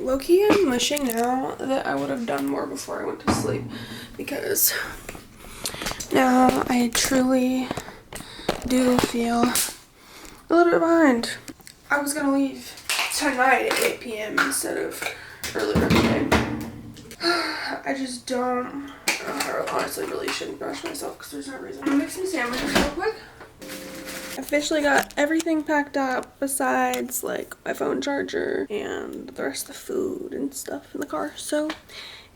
low-key I'm wishing now that I would have done more before I went to sleep, because now I truly do feel a little bit behind. I was gonna leave tonight at 8 p.m. instead of earlier today. I just don't. I honestly really shouldn't rush myself because there's no reason. I'm gonna make some sandwiches real quick. Officially got everything packed up besides like my phone charger and the rest of the food and stuff in the car. So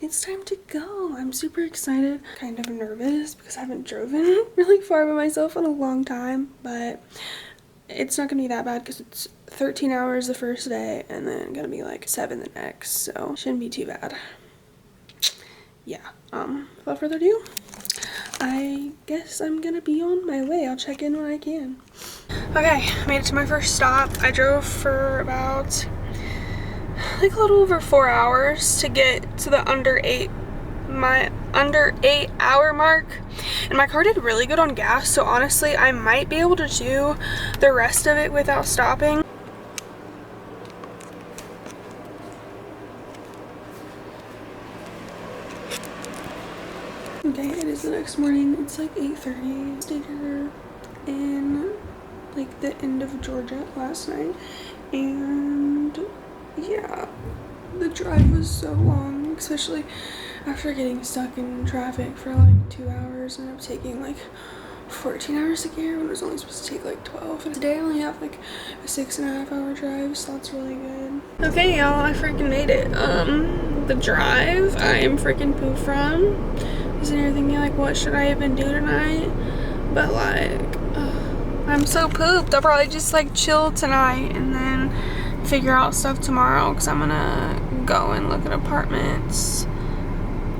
it's time to go. I'm super excited. Kind of nervous because I haven't driven really far by myself in a long time, but it's not gonna be that bad because it's 13 hours the first day and then gonna be like 7 the next, so shouldn't be too bad. Yeah, without further ado, I guess I'm gonna be on my way. I'll check in when I can. Okay, I made it to my first stop. I drove for about like a little over 4 hours to get to the under 8 hour mark, and my car did really good on gas, so honestly I might be able to do the rest of it without stopping. Okay, it is the next morning. It's like 8:30. Stayed here in like the end of Georgia last night, and yeah, the drive was so long, especially after getting stuck in traffic for like 2 hours and I'm taking like 14 hours to get here when it was only supposed to take like 12. And today I only have like a 6.5 hour drive, so that's really good. Okay, y'all, I freaking made it. The drive I am freaking pooped from. And you're thinking like, what should I even do tonight? But like, I'm so pooped. I'll probably just like chill tonight and then figure out stuff tomorrow, because I'm gonna go and look at apartments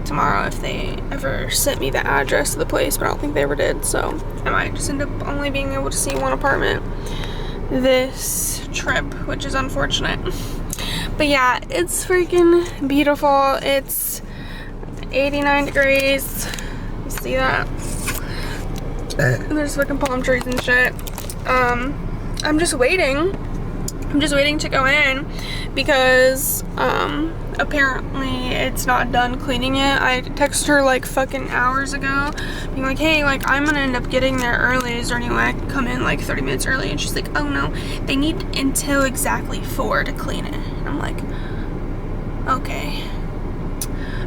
tomorrow if they ever sent me the address of the place, but I don't think they ever did, so I might just end up only being able to see one apartment this trip, which is unfortunate. But yeah, it's freaking beautiful. It's 89 degrees. You see that? And there's fucking palm trees and shit. I'm just waiting. I'm just waiting to go in because apparently it's not done cleaning it. I texted her like fucking hours ago being like, hey, like I'm gonna end up getting there early. Is there any way I can come in like 30 minutes early? And she's like, oh no, they need until exactly 4 to clean it. And I'm like, okay.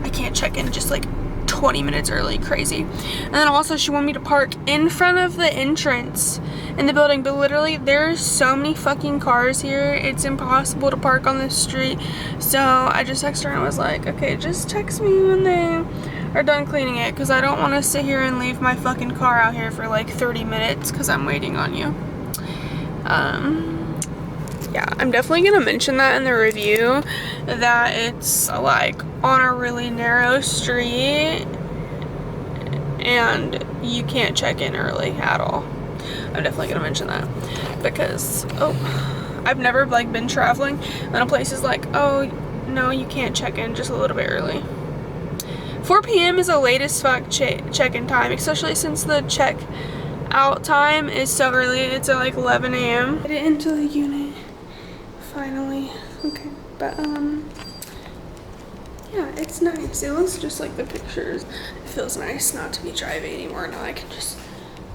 I can't check in just like 20 minutes early, crazy. And then also she wanted me to park in front of the entrance in the building, but literally there's so many fucking cars here, it's impossible to park on this street. So I just texted her and was like, okay, just text me when they are done cleaning it, because I don't want to sit here and leave my fucking car out here for like 30 minutes because I'm waiting on you. Yeah, I'm definitely gonna mention that in the review, that it's like on a really narrow street and you can't check in early at all. I'm definitely gonna mention that because I've never like been traveling and a place is like, oh no, you can't check in just a little bit early. 4 p.m. is the latest fuck check-in time, especially since the check out time is so early. It's at like 11 a.m. Get it into the unit finally. Okay, but yeah, it's nice. It looks just like the pictures. It feels nice not to be driving anymore. Now I can just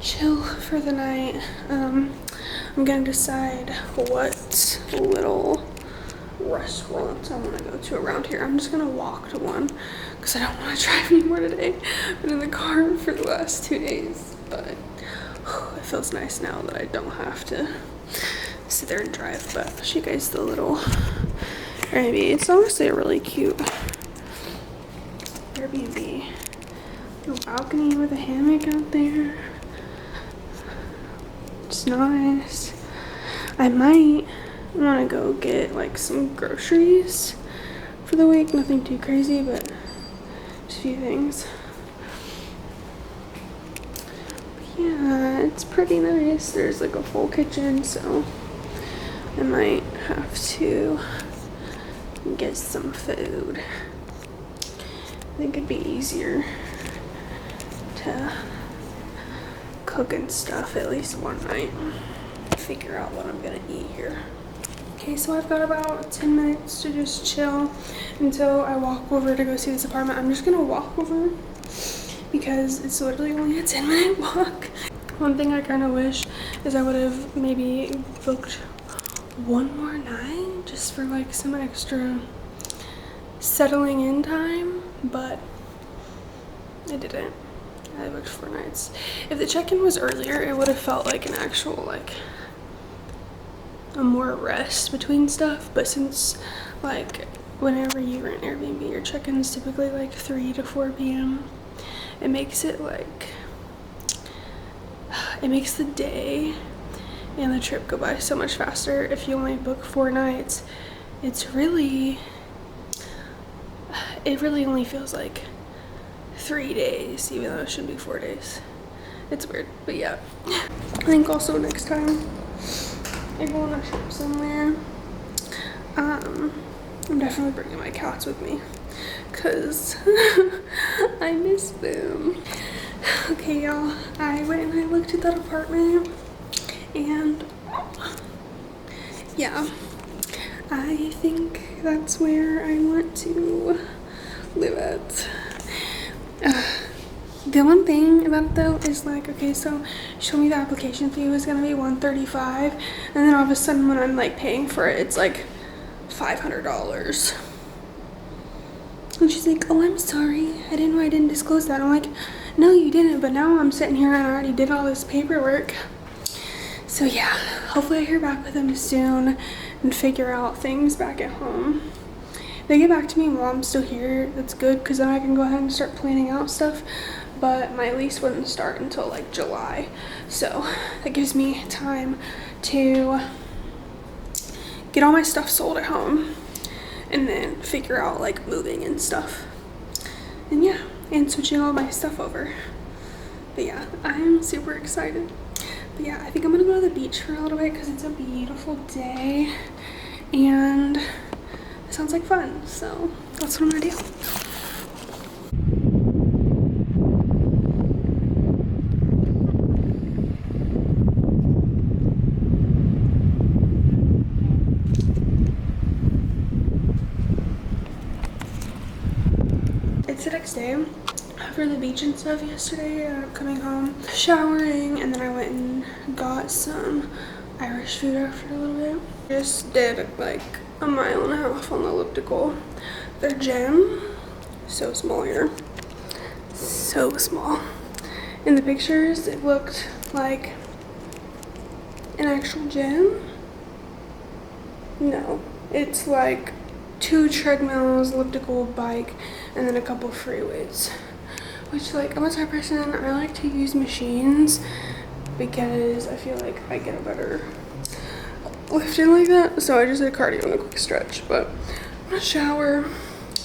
chill for the night. I'm gonna decide what little restaurants I want to go to around here. I'm just gonna walk to one because I don't want to drive anymore today. I've been in the car for the last 2 days, but it feels nice now that I don't have to sit there and drive. But I'll show you guys the little Airbnb. It's honestly a really cute Airbnb. A balcony with a hammock out there. It's nice. I might want to go get like some groceries for the week. Nothing too crazy, but just a few things. But yeah, it's pretty nice. There's like a full kitchen, so I might have to get some food. I think it'd be easier to cook and stuff at least one night. Figure out what I'm gonna eat here. Okay, so I've got about 10 minutes to just chill until I walk over to go see this apartment. I'm just gonna walk over because it's literally only a 10-minute walk. One thing I kind of wish is I would have maybe booked one more night just for like some extra settling in time, but I didn't. I booked 4 nights. If the check-in was earlier, it would have felt like an actual like a more rest between stuff, but since like whenever you rent Airbnb, your check-in is typically like 3 to 4 p.m. It makes it like, it makes the day and the trip go by so much faster. If you only book 4 nights, it really only feels like 3 days, even though it should be 4 days. It's weird, but yeah. I think also next time I go on a trip somewhere, I'm definitely bringing my cats with me because I miss them. Okay, y'all, I went and I looked at that apartment, and yeah, I think that's where I want to live at. The one thing about it though is like, okay, so she told me the application fee was gonna be $135, and then all of a sudden when I'm like paying for it, it's like $500. And she's like, oh, I'm sorry, I didn't know, I didn't disclose that. I'm like, no, you didn't, but now I'm sitting here and I already did all this paperwork. So yeah, hopefully I hear back with them soon and figure out things back at home. If they get back to me while I'm still here, that's good, because then I can go ahead and start planning out stuff. But my lease wouldn't start until like July, so that gives me time to get all my stuff sold at home and then figure out like moving and stuff, and yeah, and switching all my stuff over. But yeah, I'm super excited. But yeah, I think I'm gonna go to the beach for a little bit because it's a beautiful day and it sounds like fun, so that's what I'm gonna do. It's the next day after the beach and stuff yesterday. I ended up coming home, showering, and then I went and got some Irish food after a little bit. Just did like a 1.5 miles on the elliptical. The gym, so small here, so small. In the pictures, it looked like an actual gym. No, it's like 2 treadmills, elliptical, bike, and then a couple of free weights. Which, like, I'm a type of person, I like to use machines because I feel like I get a better lifting like that. So I just did cardio and a quick stretch, but I'm gonna shower.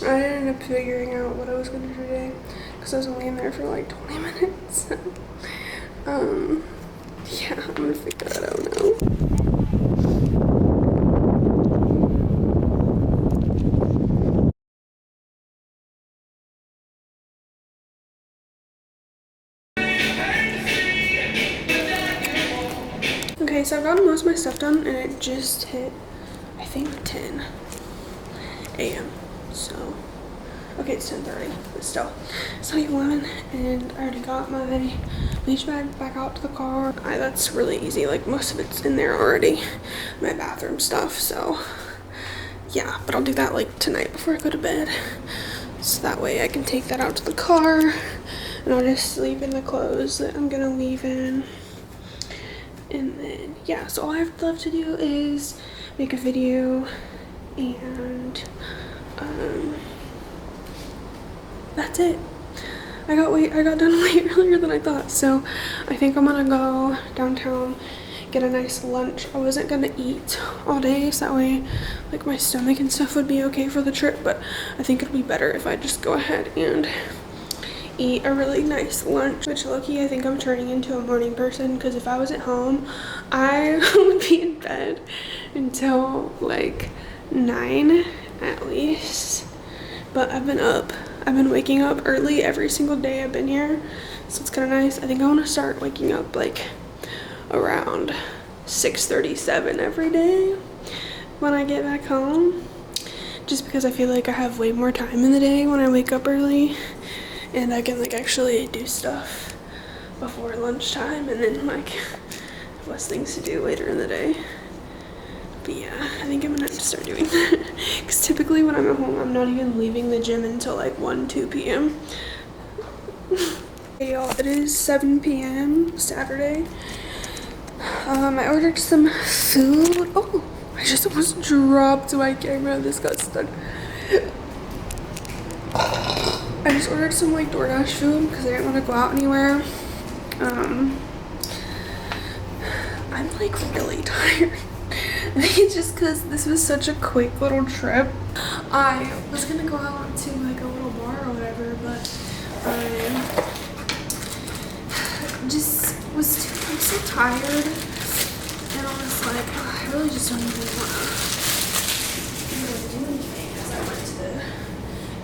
I ended up figuring out what I was gonna do today because I was only in there for like 20 minutes. Yeah, I'm gonna figure that out now. Okay, so I've gotten most of my stuff done and it just hit, I think, 10 a.m. So, okay, it's 10:30, but still, it's like 11, and I already got my bleach bag back out to the car. That's really easy, like most of it's in there already, my bathroom stuff, so yeah, but I'll do that like tonight before I go to bed. So that way I can take that out to the car and I'll just sleep in the clothes that I'm gonna leave in. And then yeah, so all I have left to do is make a video, and that's it. I got done way earlier than I thought, so I think I'm gonna go downtown, get a nice lunch. I wasn't gonna eat all day, so that way like my stomach and stuff would be okay for the trip, but I think it'll be better if I just go ahead and eat a really nice lunch. Which low-key, I think I'm turning into a morning person, because if I was at home, I would be in bed until like 9 at least. But I've been waking up early every single day I've been here, so it's kind of nice. I think I want to start waking up like around 6:37 every day, when I get back home, just because I feel like I have way more time in the day when I wake up early and I can like actually do stuff before lunchtime, and then like less things to do later in the day. But yeah, I think I'm gonna have to start doing that because typically when I'm at home, I'm not even leaving the gym until like 2 p.m. Hey y'all, it is 7 p.m. Saturday. I ordered some food. Oh, I just almost dropped my camera. This got stuck. I just ordered some like DoorDash food because I didn't want to go out anywhere. I'm like really tired. I think it's just because this was such a quick little trip. I was gonna go out to like a little bar or whatever, but I just I'm so tired, and I was like, oh, I really just don't even want to do anything because I went to the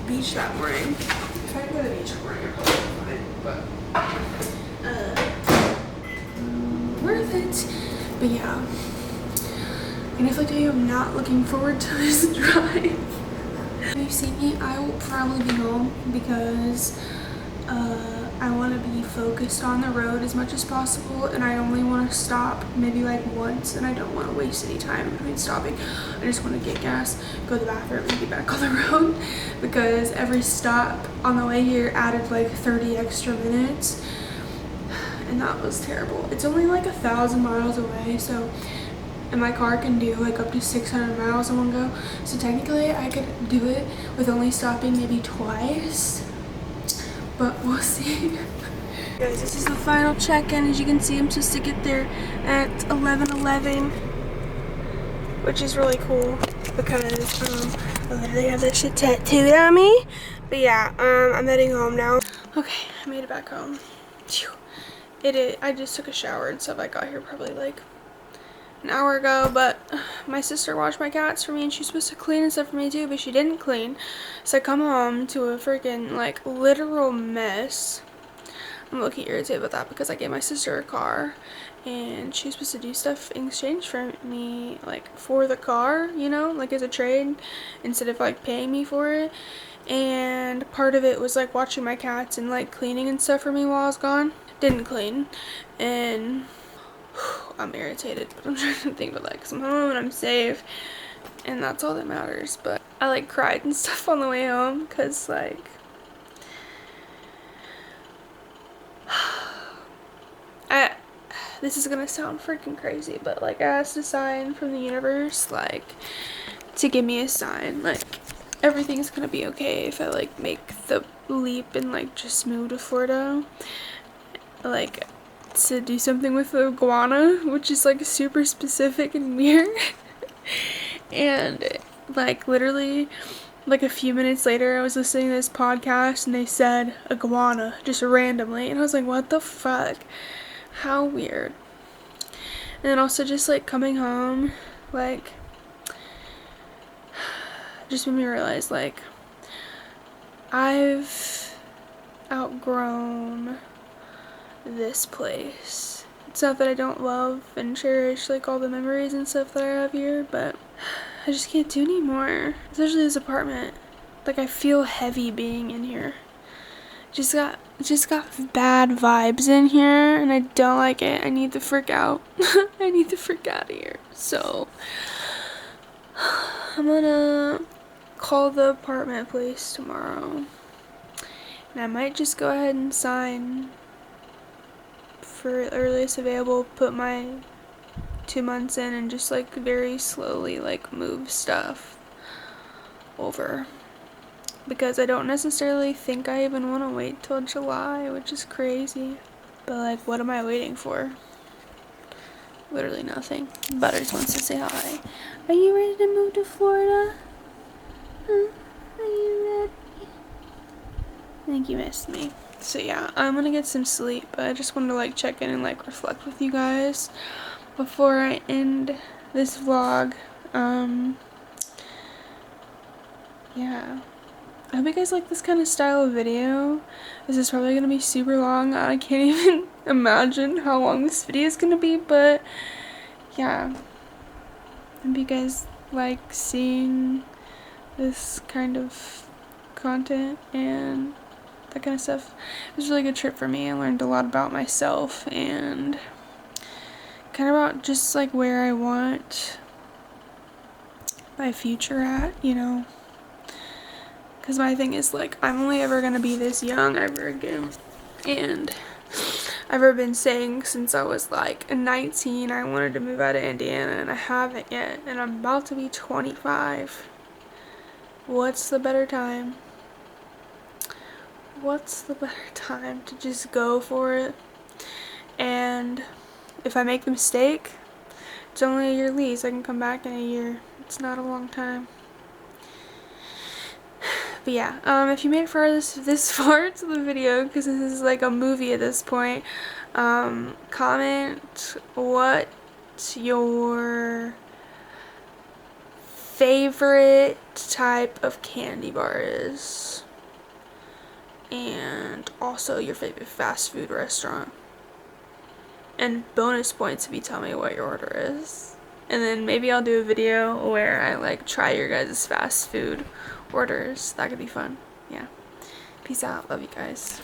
beach that morning. If I go to the beach that morning, I'd probably be fine, but worth it. But yeah, and if I tell you I'm not looking forward to this drive. If you've seen me, I will probably be home because I want to be focused on the road as much as possible, and I only want to stop maybe like once, and I don't want to waste any time between stopping. I just want to get gas, go to the bathroom, and get back on the road because every stop on the way here added like 30 extra minutes, and that was terrible. It's only like 1,000 miles away, so and my car can do like up to 600 miles in one go, so technically I could do it with only stopping maybe twice, but we'll see. Guys, this is the final check-in. As you can see, I'm supposed to get there at 11:11, which is really cool because I literally have that shit tattooed on me. But yeah, I'm heading home now. Okay, I made it back home. Phew. I just took a shower and stuff. I got here probably like an hour ago, but my sister washed my cats for me, and she's supposed to clean and stuff for me too, but she didn't clean. So I come home to a freaking like literal mess. I'm looking irritated about that because I gave my sister a car and she's supposed to do stuff in exchange for me, like for the car, you know, like as a trade instead of like paying me for it. And part of it was like watching my cats and like cleaning and stuff for me while I was gone. Didn't clean, and I'm irritated, but I'm trying to think about that because I'm home and I'm safe, and that's all that matters. But I like cried and stuff on the way home because like this is gonna sound freaking crazy, but like I asked a sign from the universe like to give me a sign like everything's gonna be okay if I like make the leap and like just move to Florida, like to do something with the iguana, which is like super specific and weird. And like literally like a few minutes later I was listening to this podcast and they said iguana just randomly, and I was like, what the fuck, how weird. And then also just like coming home like just made me realize like I've outgrown this place. It's not that I don't love and cherish like all the memories and stuff that I have here, but I just can't do anymore. Especially this apartment. Like I feel heavy being in here. Just got bad vibes in here and I don't like it. I need to freak out. I need to freak out of here. So I'm gonna call the apartment place tomorrow. And I might just go ahead and sign for earliest available, put my 2 months in, and just like very slowly like move stuff over, because I don't necessarily think I even want to wait till July, which is crazy, but like what am I waiting for? Literally nothing. Butters wants to say hi. Are you ready to move to Florida? Huh? Are you ready? I think you missed me. So yeah, I'm gonna get some sleep, but I just wanted to like check in and like reflect with you guys before I end this vlog. Yeah, I hope you guys like this kind of style of video. This is probably gonna be super long. I can't even imagine how long this video is gonna be, but yeah, I hope you guys like seeing this kind of content and that kind of stuff. It was a really good trip for me. I learned a lot about myself and kind of about just like where I want my future at, you know. Because my thing is, like, I'm only ever going to be this young ever again. And I've ever been saying since I was like 19 I wanted to move out of Indiana, and I haven't yet. And I'm about to be 25. What's the better time? What's the better time to just go for it? And if I make the mistake, it's only a year lease. I can come back in a year. It's not a long time. But yeah, if you made it far this far to the video, because this is like a movie at this point, comment what your favorite type of candy bar is, and also your favorite fast food restaurant, and bonus points if you tell me what your order is. And then maybe I'll do a video where I like try your guys' fast food orders. That could be fun. Yeah. Peace out. Love you guys.